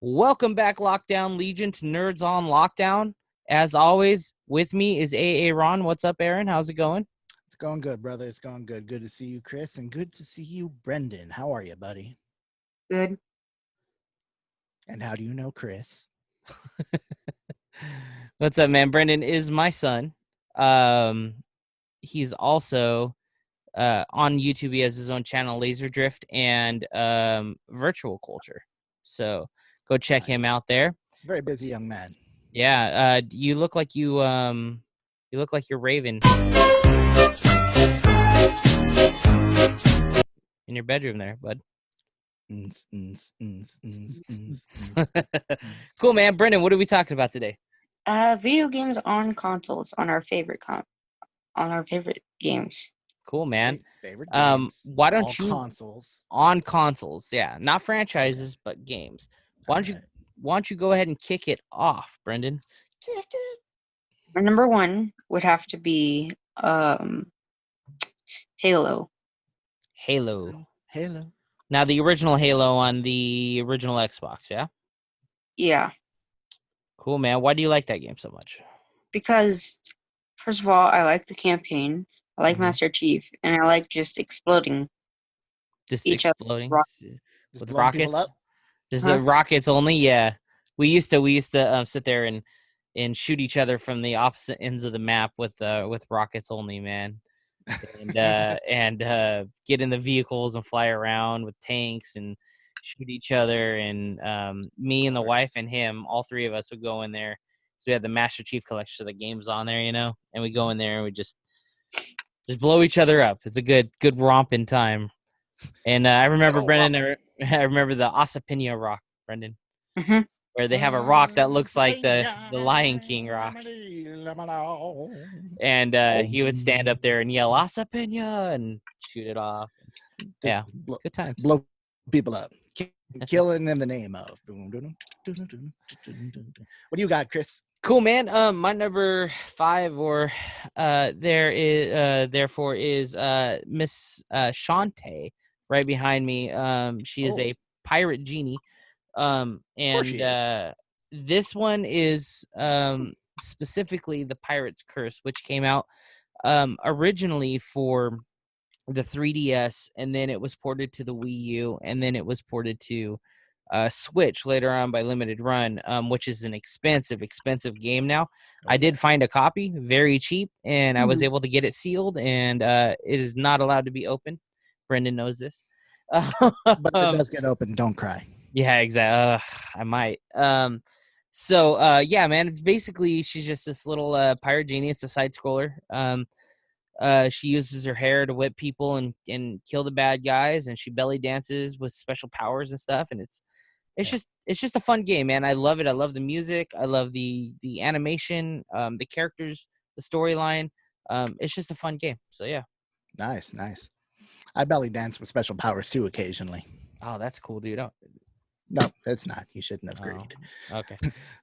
Welcome back, Lockdown Legion, to Nerds on Lockdown. As always, with me is AA Ron. What's up, Aaron? How's it going? It's going good, brother. It's going good. Good to see you, Chris, and good to see you, Brendan. How are you, buddy? Good. And how do you know Chris? What's up, man? Brendan is my son. He's also on YouTube. He has his own channel, Laser Drift and Virtual Culture. So go check him out there. Very busy young man. Yeah. You look like you're Raven in your bedroom there, bud. Cool, man. Brendan, what are we talking about today? Video games on consoles, on our favorite games. Cool, man. Favorite games, why don't you consoles? On consoles, yeah, not franchises, but games. Why don't you go ahead and kick it off, Brendan? Kick it. My number one would have to be Halo. Halo. Now the original Halo on the original Xbox, yeah? Yeah. Cool, man. Why do you like that game so much? Because, first of all, I like the campaign. I like Master Chief, and I like just exploding. Just each exploding with rockets. Just the rockets only. Yeah, we used to sit there and shoot each other from the opposite ends of the map with rockets only, man. And get in the vehicles and fly around with tanks and shoot each other. And me and the wife and him, all three of us would go in there. So we had the Master Chief collection of the games on there, and we go in there and we just blow each other up. It's a good romping time. And I remember, Brendan, I remember the Asapina rock, Brendan, where they have a rock that looks like the Lion King rock. And he would stand up there and yell, Asapina, and shoot it off. Yeah, good times. Blow people up. Killing in the name of. What do you got, Chris? Cool, man. My number 5 therefore is Miss Shantae right behind me. She is a pirate genie. And this one is specifically the Pirate's Curse, which came out originally for the 3DS, and then it was ported to the Wii U, and then it was ported to Switch later on by Limited Run, which is an expensive game now. I did find a copy, very cheap, and I was able to get it sealed, and it is not allowed to be open. Brendan knows this. But it does get open. Don't cry. Yeah, exactly. I might. So yeah, man. Basically, she's just this little pirate genie. It's a side scroller. She uses her hair to whip people and kill the bad guys, and she belly dances with special powers and stuff. And it's just a fun game, man. I love it. I love the music. I love the animation, the characters, the storyline. It's just a fun game. So yeah. Nice. I belly dance with special powers too occasionally. Oh, that's cool, dude. Oh. No, it's not. You shouldn't have agreed. Okay.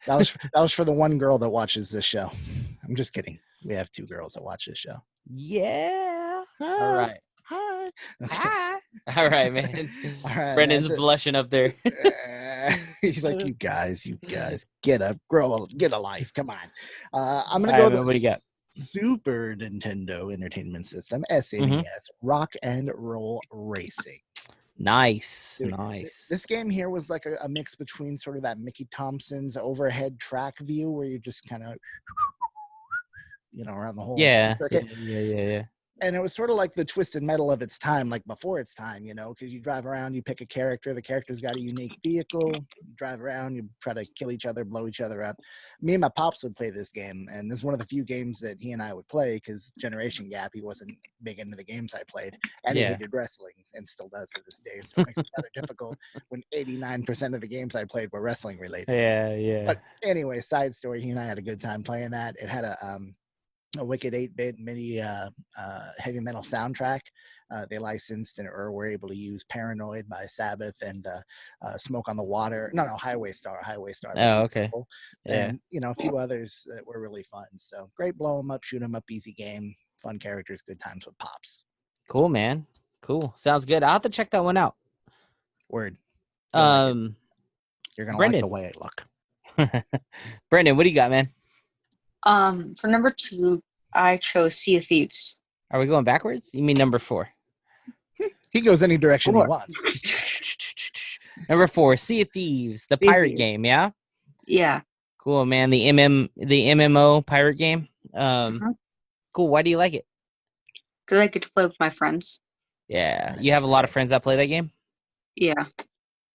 that was for the one girl that watches this show. I'm just kidding. We have 2 girls that watch this show. Yeah. Hi. All right. Hi. Okay. Hi. All right, man. All right, Brendan's blushing up there. He's like, you guys, get up, get a life. Come on. I'm gonna go with the Super Nintendo Entertainment System, SNES, Rock and Roll Racing. Nice. This game here was like a mix between sort of that Mickey Thompson's overhead track view where you just kind of, around the whole circuit. Yeah. And it was sort of like the Twisted Metal of its time, like before its time, because you drive around, you pick a character, the character's got a unique vehicle, you drive around, you try to kill each other, blow each other up. Me and my pops would play this game, and this is one of the few games that he and I would play because generation gap, he wasn't big into the games I played, and he hated wrestling, and still does to this day, so it makes it rather difficult when 89% of the games I played were wrestling related. Yeah. But anyway, side story, he and I had a good time playing that. It had a wicked 8-bit MIDI heavy metal soundtrack. They licensed and or were able to use Paranoid by Sabbath and Smoke on the Water. No, Highway Star. Oh, okay. Cool. Yeah. And, a few others that were really fun. So great blow 'em up, shoot 'em up, easy game, fun characters, good times with pops. Cool, man. Cool. Sounds good. I'll have to check that one out. Word. You're gonna like Brendan. the way I look. Brendan, what do you got, man? For number 2, I chose Sea of Thieves. Are we going backwards? You mean number 4? He goes any direction he 4. wants. Number 4, Sea of Thieves, the Sea of pirate Thieves. game. Yeah. Yeah. Cool, man. The MMO pirate game. Uh-huh. Cool. Why do you like it? Because I get to play with my friends. Yeah. You have a lot of friends that play that game? Yeah.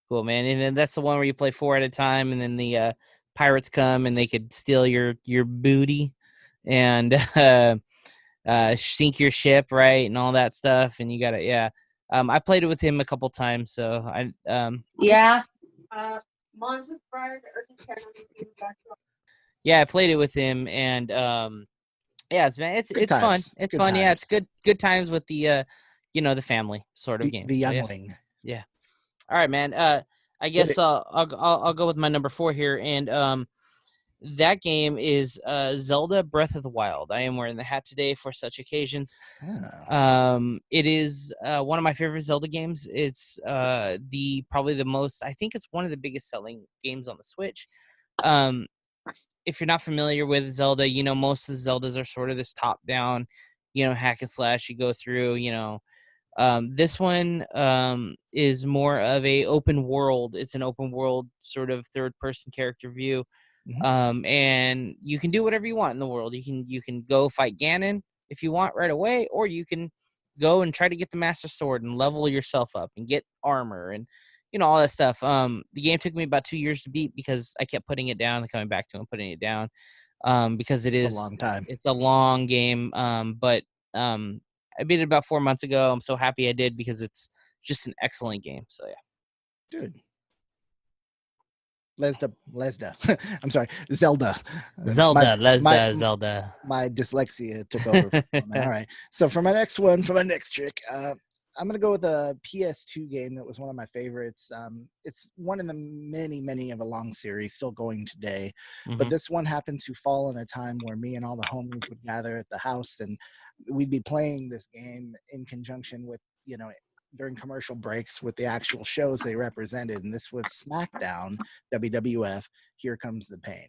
Cool, man. And then that's the one where you play 4 at a time, and then the pirates come and they could steal your booty and sink your ship, right, and all that stuff. And you got to, yeah. I played it with him a couple times, so I Yeah. yeah, I played it with him, and yeah, it's fun. It's Good fun. Yeah, it's times. good times with the the family sort of game. The So, youngling. yeah. All right, man. I guess I'll go with my number 4 here, and that game is Zelda Breath of the Wild. I am wearing the hat today for such occasions. It is one of my favorite Zelda games. It's probably the most. I think it's one of the biggest selling games on the Switch. If you're not familiar with Zelda, most of the Zeldas are sort of this top-down, hack and slash. You go through, this one is more of a open world. It's an open world sort of third-person character view. And you can do whatever you want in the world. You can go fight Ganon if you want right away, or you can go and try to get the Master Sword and level yourself up and get armor and all that stuff. The game took me about 2 years to beat because I kept putting it down and coming back to it and putting it down. Because it's a long time. It's a long game. But I beat it about 4 months ago. I'm so happy I did because it's just an excellent game. So yeah. Good. Zelda. I'm sorry, Zelda. Zelda. My dyslexia took over for a moment. All right. So for my next trick, I'm going to go with a PS2 game that was one of my favorites. It's one in the many of a long series still going today. But this one happened to fall in a time where me and all the homies would gather at the house and we'd be playing this game in conjunction with, during commercial breaks with the actual shows they represented. And this was Smackdown, WWF, Here Comes the Pain.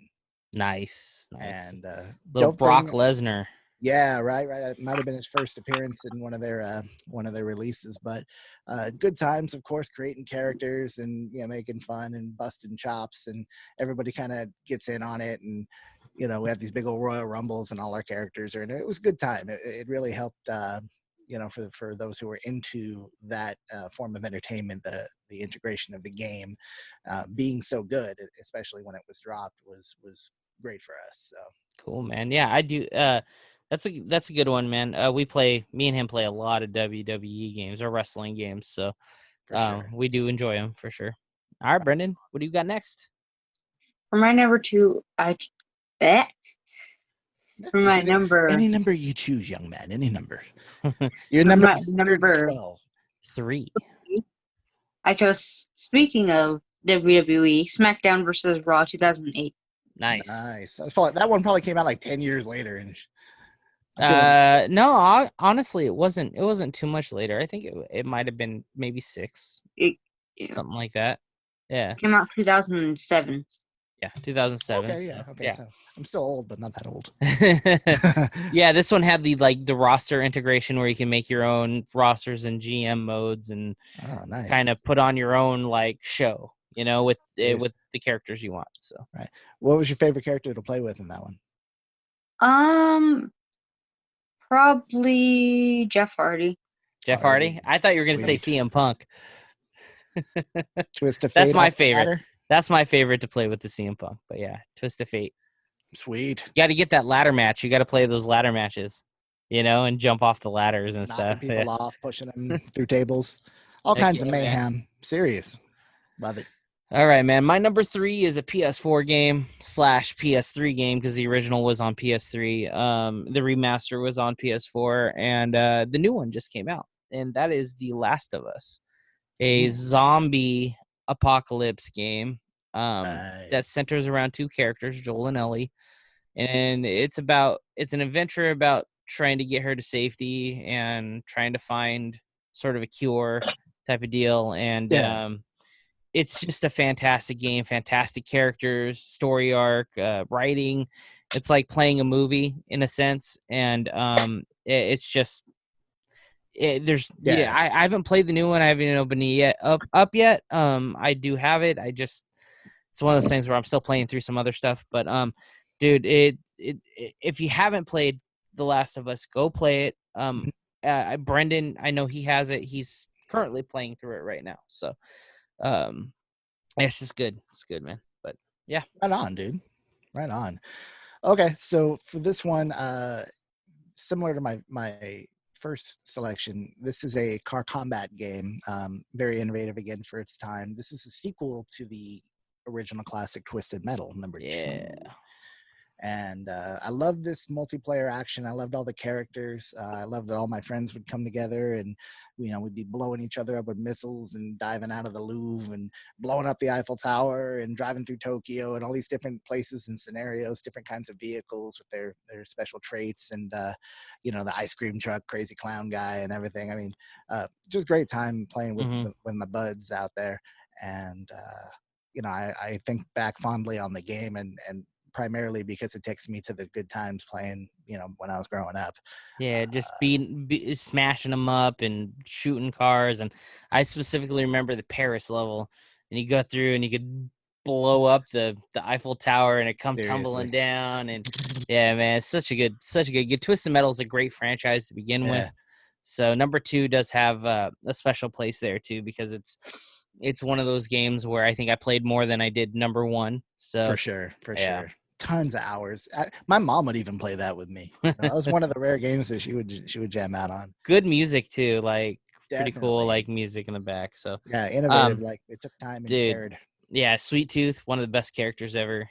Nice. And little Brock Lesnar. Yeah, right. It might have been his first appearance in one of their releases, but good times, of course, creating characters and making fun and busting chops, and everybody kind of gets in on it, and we have these big old Royal Rumbles, and all our characters are in it. It was a good time. It really helped, for those who were into that form of entertainment. The integration of the game being so good, especially when it was dropped, was great for us. So cool, man. Yeah, I do. That's a good one, man. Me and him play a lot of WWE games or wrestling games, so sure. We do enjoy them for sure. All right, Brendan, what do you got next? For my number 2, any number you choose, young man. Any number. Your number 12. 3. I chose. Speaking of WWE, SmackDown versus Raw 2008. Nice. That one probably came out like 10 years later, and no, honestly, it wasn't too much later. I think it might have been maybe 6, something like that. Yeah, it came out 2007. Yeah, 2007. Okay, yeah. Okay, so I'm still old, but not that old. Yeah, this one had the roster integration where you can make your own rosters and GM modes and nice. kind of put on your own show, with the characters you want. So right. What was your favorite character to play with in that one? Probably Jeff Hardy. Jeff Hardy? I thought you were going to say CM Punk. Twist of Fate. That's my favorite. That's my favorite to play with the CM Punk. But yeah, Twist of Fate. Sweet. You got to get that ladder match. You got to play those ladder matches, and jump off the ladders and knocking stuff. People off, pushing them through tables. All kinds of mayhem. Man. Serious. Love it. All right, man. My number 3 is a PS4 game / PS3 game because the original was on PS3. The remaster was on PS4, and the new one just came out, and that is The Last of Us, a zombie apocalypse game that centers around 2 characters, Joel and Ellie, and it's an adventure about trying to get her to safety and trying to find sort of a cure type of deal, and it's just a fantastic game, fantastic characters, story arc, writing. It's like playing a movie in a sense, and it's just I haven't played the new one. I haven't opened it yet up yet. I do have it. It's one of those things where I'm still playing through some other stuff. But dude, if you haven't played The Last of Us, go play it. Brendan, I know he has it. He's currently playing through it right now. So it's just good. It's good, man. But yeah, right on, dude. Right on. Okay, so for this one, similar to my first selection, this is a car combat game. Very innovative again for its time. This is a sequel to the original classic Twisted Metal #2. And I love this multiplayer action. I loved all the characters. I loved that all my friends would come together and, we'd be blowing each other up with missiles and diving out of the Louvre and blowing up the Eiffel Tower and driving through Tokyo and all these different places and scenarios, different kinds of vehicles with their special traits and, the ice cream truck, crazy clown guy and everything. I mean, just great time playing with my buds out there. And, I think back fondly on the game and primarily because it takes me to the good times playing, when I was growing up. Yeah, just smashing them up and shooting cars. And I specifically remember the Paris level, and you go through and you could blow up the Eiffel Tower and it come tumbling down. And yeah, man, it's such a good Twisted Metal is a great franchise to begin with. So #2 does have a special place there too, because it's one of those games where I think I played more than I did #1. So for sure. Tons of hours. My mom would even play that with me. That was one of the rare games that she would jam out on. Good music too, like pretty cool, like music in the back. So yeah, innovative. Like it took time and cared. Yeah, Sweet Tooth, one of the best characters ever.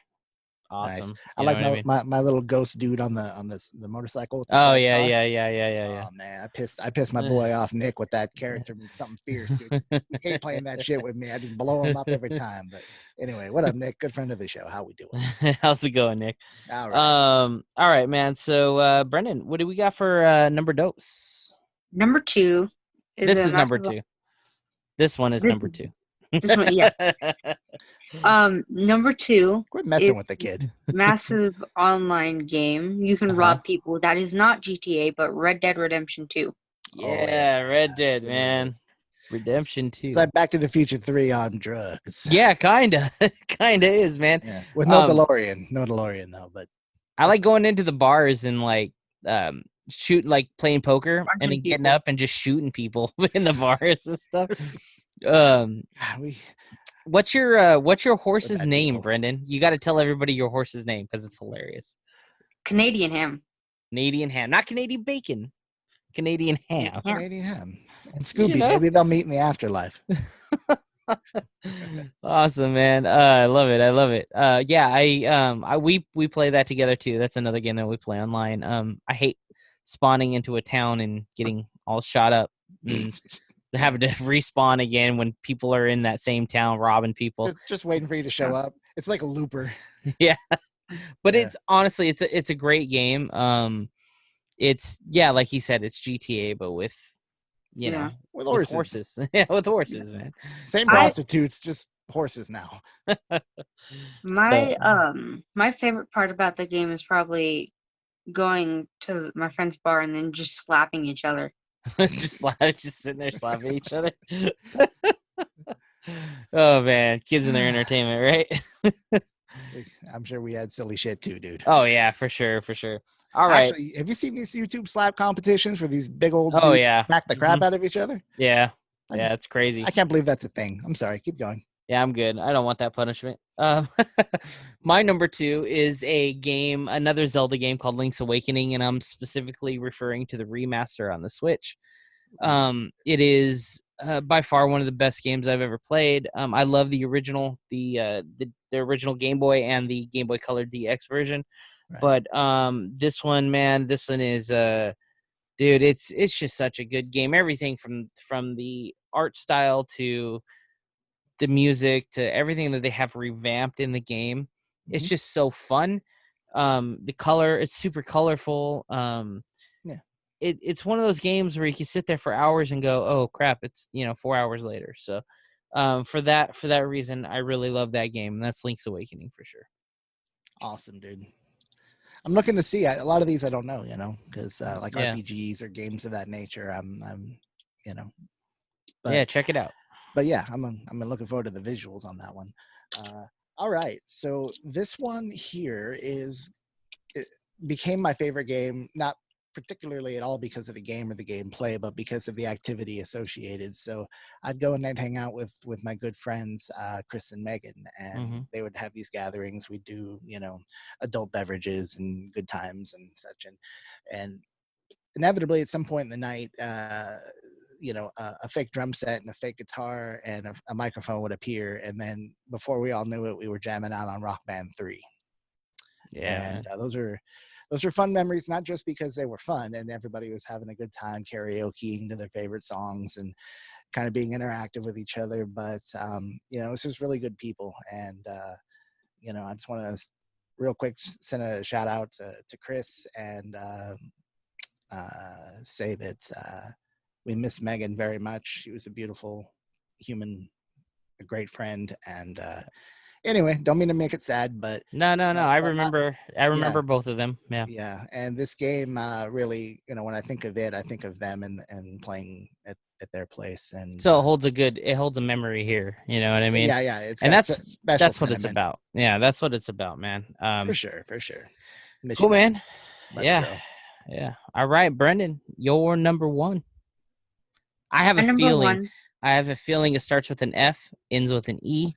Awesome. Nice. I like my little ghost dude on the motorcycle. Oh yeah. Oh man, I pissed my boy off, Nick, with that character. Something fierce, dude. He hate playing that shit with me. I just blow him up every time. But anyway, what up, Nick? Good friend of the show. How we doing? How's it going, Nick? All right. All right, man. So Brendan, what do we got for number dos? #2 is this is #2. This one is #2. This one, yeah. #2. Quit messing with the kid. Massive online game. You can rob people. That is not GTA, but Red Dead Redemption 2. Yeah, Red Dead, man. Redemption 2. It's like Back to the Future 3 on drugs. Yeah, kinda is, man. Yeah. With no DeLorean though. But I like going into the bars and like shoot, like playing poker and then getting up and just shooting people in the bars and stuff. What's your horse's name, Brendan? You got to tell everybody your horse's name because it's hilarious. Canadian Ham. Canadian Ham, not Canadian bacon. Canadian Ham. Canadian Ham. And Scooby, maybe they'll meet in the afterlife. Awesome, man. I love it. Yeah, we play that together too. That's another game that we play online. I hate spawning into a town and getting all shot up and having to respawn again when people are in that same town robbing people. Just waiting for you to show up. It's like a looper. Yeah. But it's honestly it's a great game. It's like he said, it's GTA but with with horses. Yeah, with horses, man. Same prostitutes, just horses now. My favorite part about the game is probably going to my friend's bar and then just slapping each other. just sitting there slapping each other. Oh man, kids and their entertainment, right? I'm sure we had silly shit too, dude. Oh yeah, for sure. All right. Actually, have you seen these YouTube slap competitions where these big old smack the crap out of each other? Yeah. It's crazy. I can't believe that's a thing. I'm sorry. Keep going. Yeah, I'm good. I don't want that punishment. My #2 is another Zelda game called Link's Awakening, and I'm specifically referring to the remaster on the Switch. It is by far one of the best games I've ever played. I love the original, the original Game Boy and the Game Boy Color DX version. Right. But this one is dude, it's just such a good game. Everything from the art style to the music to everything that they have revamped in the game. It's just so fun. The color, it's super colorful. It's one of those games where you can sit there for hours and go, oh crap, it's 4 hours later. So For that reason, I really love that game. And that's Link's Awakening for sure. Awesome, dude. I'm looking to see a lot of these. I don't know, because like Yeah. RPGs or games of that nature. I'm Yeah, check it out. But yeah, I'm looking forward to the visuals on that one. All right, so this one here became my favorite game, not particularly at all because of the game or the gameplay, but because of the activity associated. So I'd go and I'd hang out with my good friends, Chris and Megan, and they would have these gatherings. We'd do, adult beverages and good times and such. And inevitably at some point in the night, a fake drum set and a fake guitar and a microphone would appear. And then before we all knew it, we were jamming out on Rock Band 3. Yeah. And those are fun memories, not just because they were fun and everybody was having a good time karaokeing to their favorite songs and kind of being interactive with each other, but it's just really good people. And I just want to real quick send a shout out to Chris and say that we miss Megan very much. She was a beautiful human, a great friend, and anyway, don't mean to make it sad, but no. I remember both of them. Yeah. Yeah, and this game really, when I think of it, I think of them and playing at their place, and so it holds a memory here. You know what I mean? Yeah. That's what it's about. Yeah, that's what it's about, man. For sure. Cool, man. Yeah. All right, Brendan, you're number one. I have a feeling it starts with an F, ends with an E,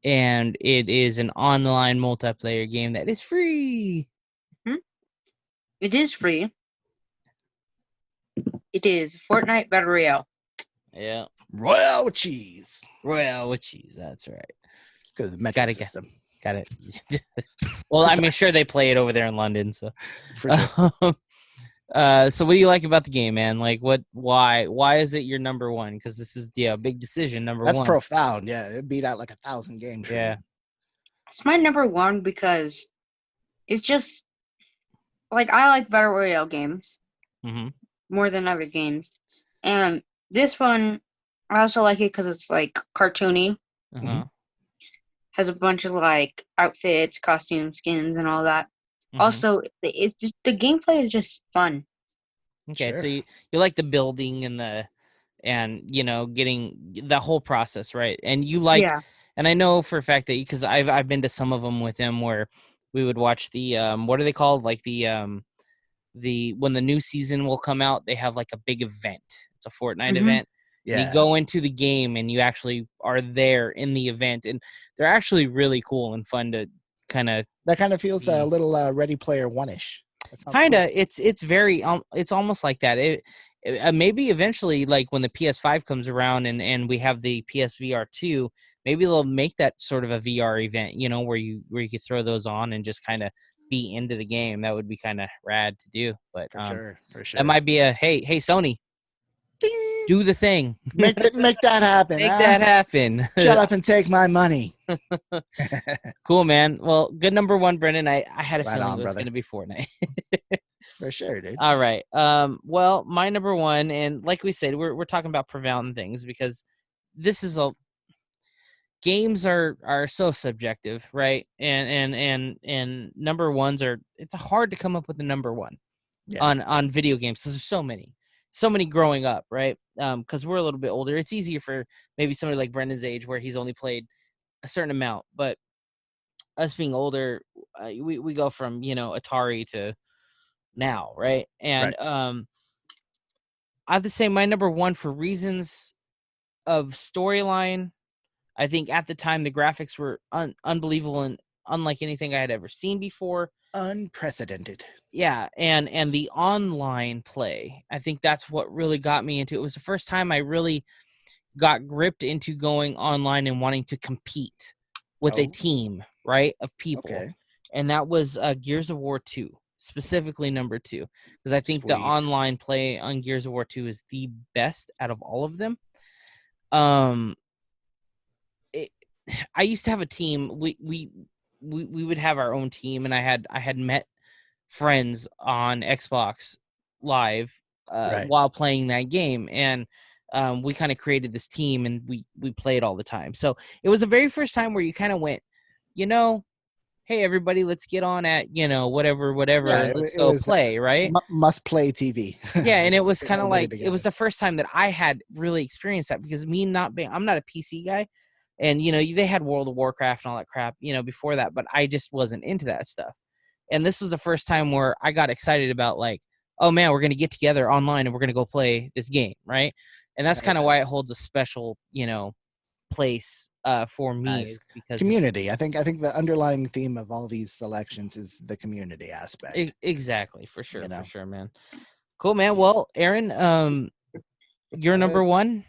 and it is an online multiplayer game that is free. It is free. It is Fortnite Battle Royale. Yeah. Royale with cheese. That's right. Because the metric system. Got it. Well, I mean, sure, they play it over there in London, so. For sure. So what do you like about the game, man? Like, why is it your number one? Because this is big decision. That's one. profound. Yeah, it beat out like 1,000 games. Yeah. It's my number one because it's just like I like Battle Royale games more than other games, and this one I also like it because it's like cartoony. Has a bunch of like outfits, costumes, skins, and all that. Also, the gameplay is just fun. Okay, sure. So you like the building and getting the whole process, right? And you like, and I know for a fact that because I've been to some of them with him where we would watch the what are they called, like the when the new season will come out, they have like a big event. It's a Fortnite event. Yeah. You go into the game and you actually are there in the event, and they're actually really cool and fun to kind of. That kind of feels a little Ready Player One-ish. Kind of, cool. It's very it's almost like that. It maybe eventually, like when the PS5 comes around and we have the PSVR 2, maybe they'll make that sort of a VR event, where you could throw those on and just kind of be into the game. That would be kind of rad to do. But for sure, that might be a hey Sony. Ding. Do the thing. Make that happen. Make that happen. Shut up and take my money. Cool, man. Well, good number one, Brendan. I had a feeling it was going to be Fortnite. For sure, dude. All right. Well, my number one, and like we said, we're talking about prevalent things because this is games are so subjective, right? And number ones it's hard to come up with a number one on video games. So there's so many growing up, right? Because we're a little bit older. It's easier for maybe somebody like Brendan's age where he's only played a certain amount, but us being older, we go from Atari to now, right? And I have to say my number one for reasons of storyline. I think at the time the graphics were unbelievable and unlike anything I had ever seen before. Unprecedented. Yeah, and the online play, I think that's what really got me into it. It was the first time I really got gripped into going online and wanting to compete with a team, right, of people. Okay. And that was Gears of War 2, specifically number 2, because I think the online play on Gears of War 2 is the best out of all of them. I used to have a team. We would have our own team, and I had met friends on Xbox Live while playing that game, and we kind of created this team and we played all the time. So it was the very first time where you kind of went, hey everybody, let's get on at whatever, Yeah, let's it go was play, right? Must play TV. Yeah, and it was kind of Everybody like it was together. the first time that I had really experienced that, because I'm not a PC guy, and they had World of Warcraft and all that crap before that, but I just wasn't into that stuff. And this was the first time where I got excited about, like, oh man, we're gonna get together online and we're gonna go play this game, right? And that's kind of why it holds a special place for me, Nice. is because Community. I think the underlying theme of all these selections is the community aspect. exactly, for sure, man. Cool, man. Well, Aaron, you're number one.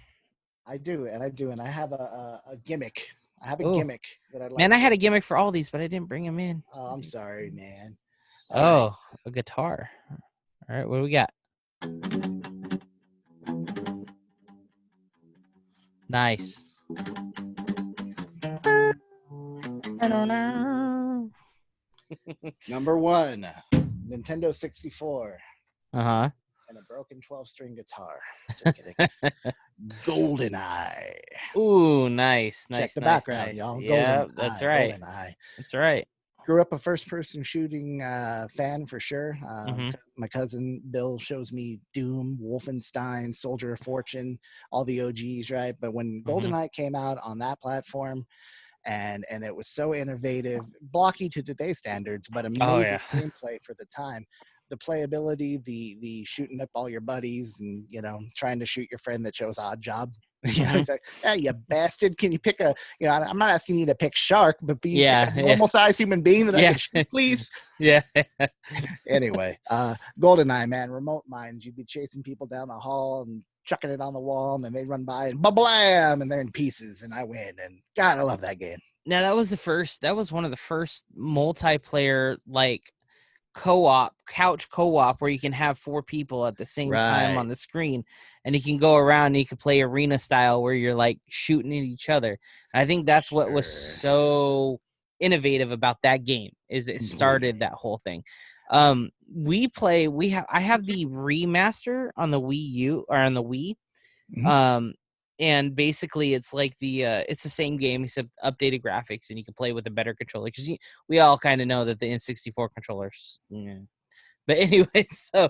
I do, and I have a gimmick. I have a Ooh. gimmick that I'd like. Man, I had a gimmick for all these, but I didn't bring them in. Oh, I'm sorry, man. All right. A guitar. All right, what do we got? Nice. I don't know. Number one, Nintendo 64. Uh-huh. And a broken 12-string guitar. Just kidding. GoldenEye. Ooh, nice. Check the background, y'all. Yeah, GoldenEye. that's right. GoldenEye. That's right. Grew up a first-person shooting fan for sure. Mm-hmm. My cousin Bill shows me Doom, Wolfenstein, Soldier of Fortune, all the OGs, right? But when GoldenEye came out on that platform, and it was so innovative, blocky to today's standards, but amazing gameplay for the time. The playability, the shooting up all your buddies, and trying to shoot your friend that chose Odd Job. It's like, hey, you bastard! Can you pick a? I'm not asking you to pick Shark, but be a normal-sized human being that I can shoot, please. Yeah. Anyway, GoldenEye, man, remote mines. You'd be chasing people down the hall and chucking it on the wall, and then they run by and blam, and they're in pieces, and I win. And God, I love that game. Now that was one of the first multiplayer, like, couch co-op where you can have 4 people at the same time on the screen, and you can go around and you can play arena style where you're like shooting at each other. And I think that's what was so innovative about that game, is it started that whole thing. I have the remaster on the Wii U, or on the Wii. And basically it's like it's the same game except updated graphics, and you can play with a better controller, because we all kind of know that the N64 controllers. But anyway, so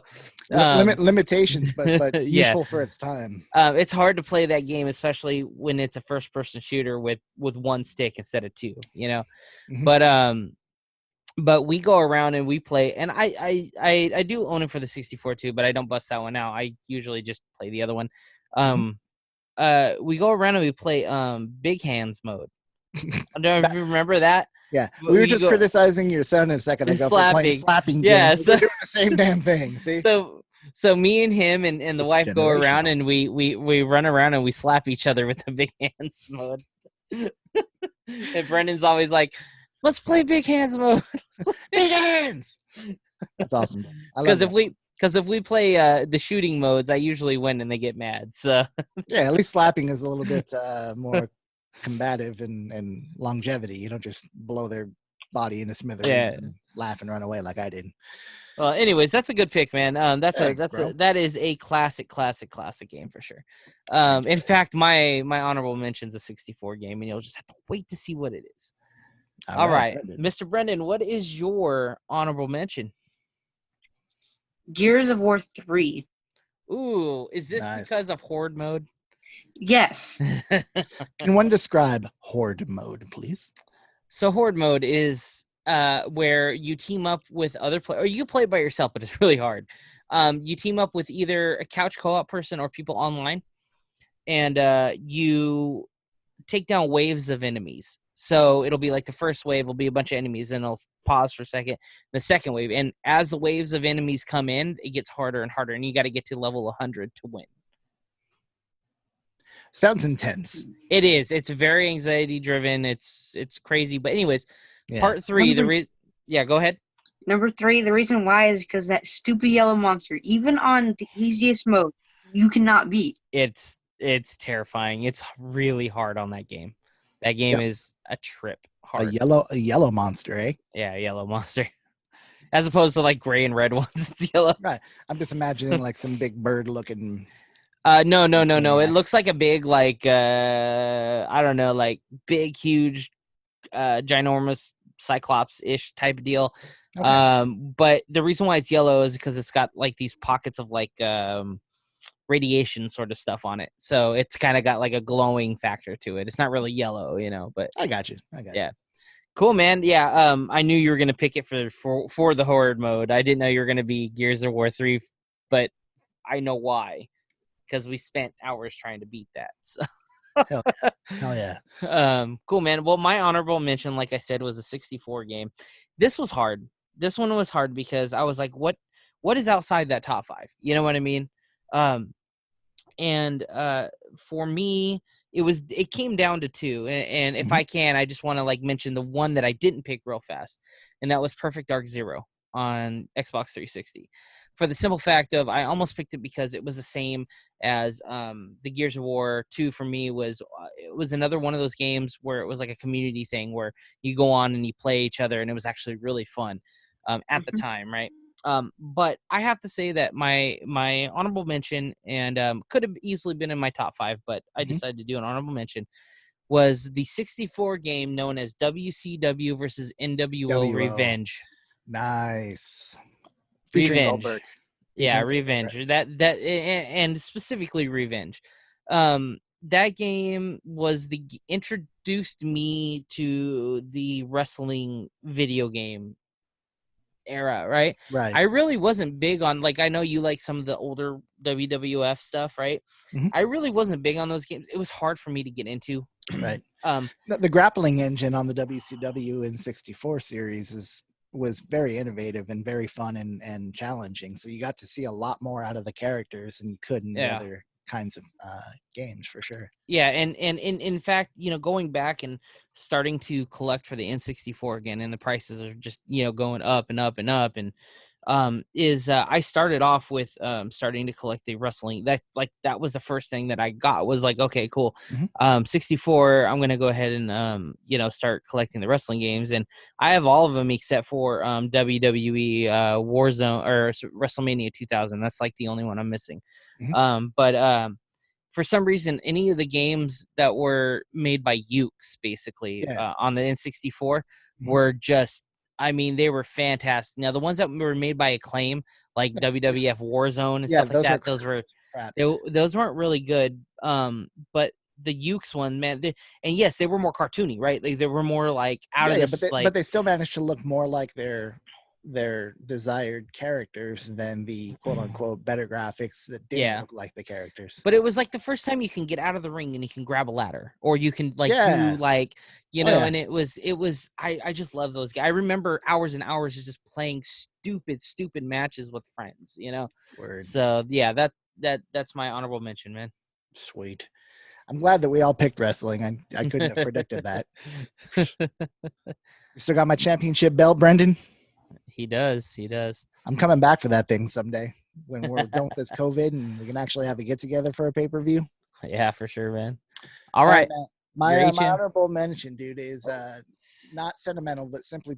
limitations, but useful for its time. It's hard to play that game, especially when it's a first-person shooter with one stick instead of 2. But we go around and we play, and I do own it for the 64 too, but I don't bust that one out. I usually just play the other one. We go around and we play Big Hands mode. I don't know if you remember that. Yeah, we were just criticizing your son a second ago for playing slapping games. So, we're doing the same damn thing. See, so me and him and the wife go around and we run around and we slap each other with the Big Hands mode. And Brendan's always like, "Let's play Big Hands mode." Big Hands. That's awesome. Because if we play the shooting modes, I usually win and they get mad. So yeah, at least slapping is a little bit more combative and longevity. You don't just blow their body into smithereens and laugh and run away like I did. Well, anyways, that's a good pick, man. That is a classic game for sure. In fact, my honorable mention's a 64 game, and you'll just have to wait to see what it is. All right. Mr. Brendan, what is your honorable mention? Gears of War 3. Ooh, is this because of Horde Mode? Yes. Can one describe Horde Mode, please? So Horde Mode is where you team up with other players, or you can play it by yourself, but it's really hard. You team up with either a couch co-op person or people online, and you take down waves of enemies. So it'll be like the first wave will be a bunch of enemies, and it'll pause for a second. The second wave, and as the waves of enemies come in, it gets harder and harder, and you got to get to level 100 to win. Sounds intense. It is. It's very anxiety driven. It's crazy. But anyways, part 3. Go ahead. Number 3. The reason why is because that stupid yellow monster, even on the easiest mode, you cannot beat. It's terrifying. It's really hard on that game. That game is a trip. Hard. A yellow monster, eh? Yeah, yellow monster. As opposed to like gray and red ones, it's yellow. Right. I'm just imagining like some big bird looking. No. It Yeah. looks like a big, like, I don't know, like big, huge, ginormous Cyclops-ish type of deal. Okay. But the reason why it's yellow is because it's got like these pockets of like radiation sort of stuff on it. So it's kind of got like a glowing factor to it. It's not really yellow, but I got you. yeah. Cool, man. Yeah, I knew you were gonna pick it for the Horde mode. I didn't know you were gonna be Gears of War 3, but I know why, because we spent hours trying to beat that. So. Hell yeah. Cool, man. Well, my honorable mention, like I said, was a 64 game. This was hard. This one was hard because I was like, what is outside that top 5? You know what I mean? And for me, it came down to 2, and if I can, I just want to like mention the one that I didn't pick real fast, and that was Perfect Dark Zero on Xbox 360. For the simple fact of, I almost picked it because it was the same as the Gears of War 2. For me, was it was another one of those games where it was like a community thing where you go on and you play each other, and it was actually really fun at the time, right? But I have to say that my honorable mention, and could have easily been in my top 5, but I decided to do an honorable mention, was the 64 game known as WCW versus NWO Revenge. Nice. Featuring Revenge. Goldberg. Yeah, Revenge. That and specifically Revenge. That game was introduced me to the wrestling video game era, right? I really wasn't big on, like, I know you like some of the older WWF stuff, right? I really wasn't big on those games. It was hard for me to get into. Right. The grappling engine on the WCW and 64 series was very innovative and very fun and challenging. So you got to see a lot more out of the characters than you could in the other kinds of games, for sure. Yeah, and in fact, going back and starting to collect for the N64 again, and the prices are just going up and up and up, and I started off with starting to collect the wrestling. That was the first thing that I got, was like, okay, cool. 64, I'm gonna go ahead and start collecting the wrestling games, and I have all of them except for WWE Warzone or WrestleMania 2000. That's like the only one I'm missing. But for some reason, any of the games that were made by Ukes, basically, on the N64 were just, I mean, they were fantastic. Now, the ones that were made by Acclaim, like WWF Warzone and stuff like that, those weren't really good. But the Ukes one, man, and yes, they were more cartoony, right? they were more like out of this, but they still managed to look more like their desired characters than the quote-unquote better graphics that didn't look like the characters. But it was like the first time you can get out of the ring and you can grab a ladder, or you can do like, and it was I just love those guys. I remember hours and hours of just playing stupid matches with friends, Word. So yeah, that's my honorable mention, man. Sweet. I'm glad that we all picked wrestling. I couldn't have predicted that. You still got my championship belt, Brendan? He does. I'm coming back for that thing someday when we're done with this COVID and we can actually have a get together for a pay-per-view. Yeah, for sure, man. All right. My honorable mention, dude, is not sentimental, but simply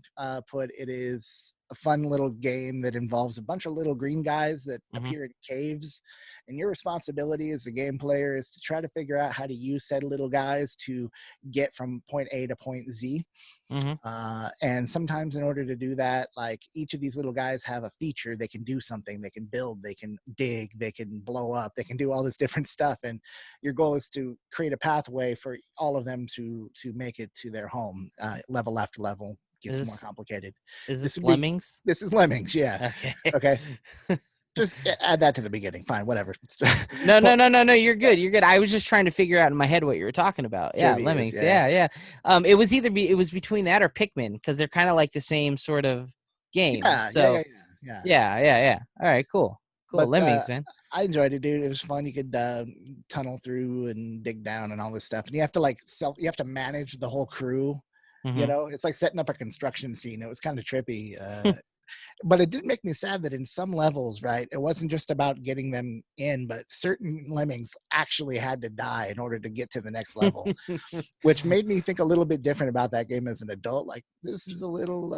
put, it is a fun little game that involves a bunch of little green guys that appear in caves, and your responsibility as a game player is to try to figure out how to use said little guys to get from point A to point Z. And sometimes in order to do that, like, each of these little guys have a feature. They can do something, they can build, they can dig, they can blow up, they can do all this different stuff, and your goal is to create a pathway for all of them to make it to their home. Level after level gets more complicated. Is this Lemmings? This is Lemmings, yeah. Okay. Just add that to the beginning. Fine, whatever. No. You're good. I was just trying to figure out in my head what you were talking about. Yeah, Lemmings. Yeah. It was it was between that or Pikmin, because they're kind of like the same sort of game. Yeah. All right, cool. But, Lemmings, man. I enjoyed it, dude. It was fun. You could tunnel through and dig down and all this stuff, and you have to you have to manage the whole crew. It's like setting up a construction scene. It was kind of trippy. But it did make me sad that in some levels, right, it wasn't just about getting them in, but certain lemmings actually had to die in order to get to the next level, which made me think a little bit different about that game as an adult. Like, this is a little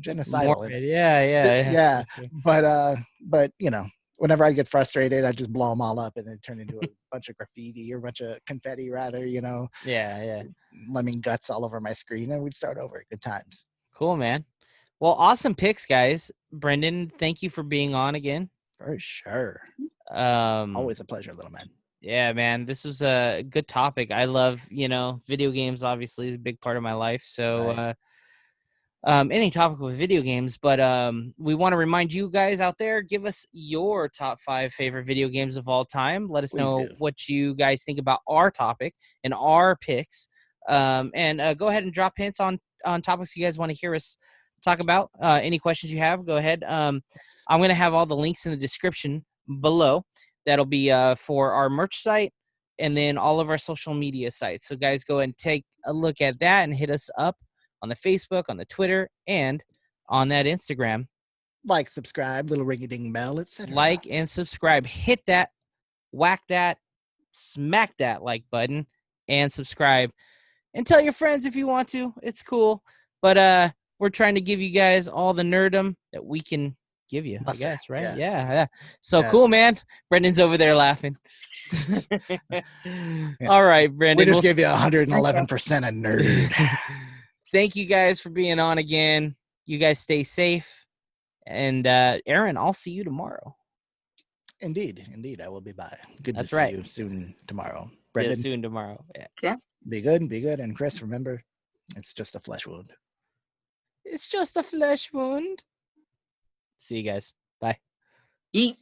genocidal. Yeah. But whenever I get frustrated, I just blow them all up and then turn into a bunch of graffiti or a bunch of confetti, rather, Yeah. Lemming guts all over my screen, and we'd start over. Good times. Cool, man. Well, awesome picks, guys. Brendan, thank you for being on again. For sure. Always a pleasure, little man. Yeah, man, this was a good topic. I love, video games obviously is a big part of my life. So, Right. Any topic with video games, but we want to remind you guys out there, give us your top 5 favorite video games of all time. Let us know what you guys think about our topic and our picks. And go ahead and drop hints on topics you guys want to hear us talk about. Any questions you have, go ahead. I'm going to have all the links in the description below. That'll be for our merch site and then all of our social media sites. So guys, go ahead and take a look at that and hit us up on the Facebook, on the Twitter, and on that Instagram. Like, subscribe, little ring-a-ding bell, etc. Like and subscribe. Hit that, whack that, smack that like button, and subscribe. And tell your friends if you want to. It's cool. But we're trying to give you guys all the nerdom that we can give you, I guess, right? Yes. Yeah. So cool, man. Brendan's over there laughing. All right, Brendan. We just gave you 111% a nerd. Thank you guys for being on again. You guys stay safe. And Aaron, I'll see you tomorrow. Indeed, I will be by. Good That's to right. See you soon tomorrow. Brendan, soon tomorrow. Yeah. Be good. And Chris, remember, it's just a flesh wound. It's just a flesh wound. See you guys. Bye. Yeet.